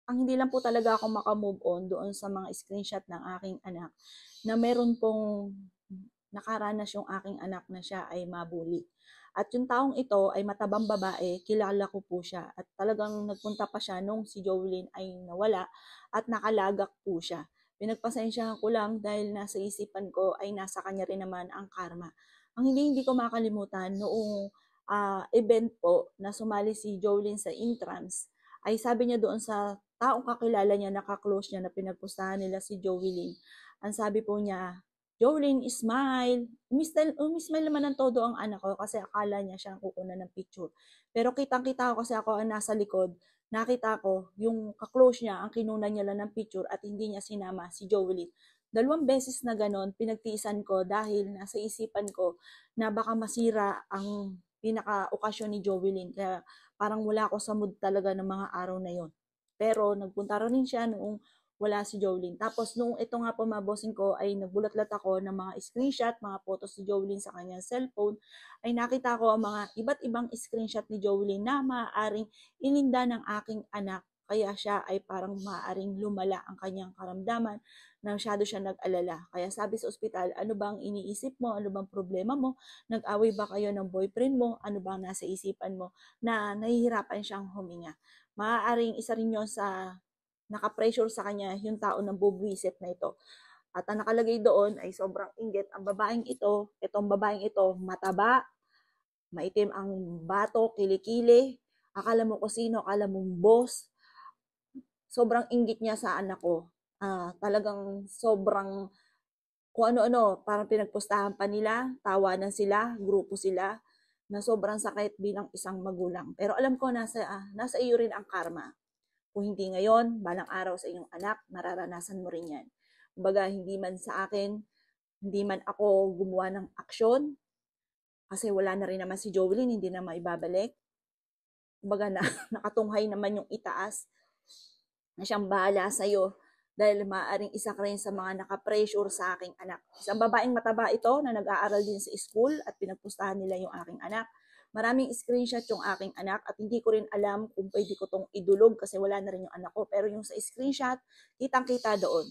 ang hindi lang po talaga ako maka-move on doon sa mga screenshot ng aking anak na meron pong nakaranas yung aking anak na siya ay mabully. At yung taong ito ay matabang babae, kilala ko po siya. At talagang nagpunta pa siya nung si Jowlyn ay nawala at nakalagak po siya. Pinagpasensyahan ko lang dahil nasa isipan ko ay nasa kanya rin naman ang karma. Ang hindi ko makalimutan noong event po na sumali si Jowlyn sa Intrams, ay sabi niya doon sa taong kakilala niya, naka-close niya na pinagpustahan nila si Jowlyn, ang sabi po niya, Jolene, smile. Umismile naman ng todo ang anak ko kasi akala niya siyang kukunan ng picture. Pero kitang-kita ko kasi ako ang nasa likod, nakita ko yung kaklose niya, ang kinunan niya lang ng picture at hindi niya sinama si Jolene. 2 beses na ganon, pinagtiisan ko dahil nasa isipan ko na baka masira ang pinaka-okasyon ni Jolene. Kaya parang wala ako sa mood talaga ng mga araw na yon. Pero nagpunta rin siya noong wala si Jolene. Tapos nung ito nga po mga bossing ko ay nagbulat-lat ako ng mga screenshot, mga photos ni Jolene sa kanyang cellphone, ay nakita ko ang mga iba't ibang screenshot ni Jolene na maaaring ininda ng aking anak. Kaya siya ay parang maaaring lumala ang kanyang karamdaman na masyado siya nag-alala. Kaya sabi sa ospital, ano bang iniisip mo? Ano bang problema mo? Nag-away ba kayo ng boyfriend mo? Ano bang nasa isipan mo na nahihirapan siyang huminga? Maaaring isa rin yun sa naka-pressure sa kanya yung tao ng bubwisit na ito. At ang nakalagay doon ay sobrang inggit. Ang babaeng ito, itong babaeng ito, mataba, maitim ang bato, kilikili. Akala mo ko sino, akala mo boss. Sobrang inggit niya sa anak ko. Talagang sobrang kung ano-ano, parang pinagpustahan pa nila, tawanan sila, grupo sila, na sobrang sakit bilang isang magulang. Pero alam ko nasa iyo rin ang karma. Kung hindi ngayon, balang araw sa iyong anak, mararanasan mo rin yan. Kumbaga, hindi man sa akin, hindi man ako gumawa ng aksyon, kasi wala na rin naman si Jovelyn, hindi na maibabalik. Kumbaga, nakatunghay naman yung itaas na siyang bahala sa'yo dahil maaaring isa ka rin sa mga nakapressure sa aking anak. Isang babaeng mataba ito na nag-aaral din sa school at pinagpustahan nila yung aking anak. Maraming screenshot yung aking anak at hindi ko rin alam kung pwede ko tong idulog kasi wala na rin yung anak ko. Pero yung sa screenshot, kitang-kita doon.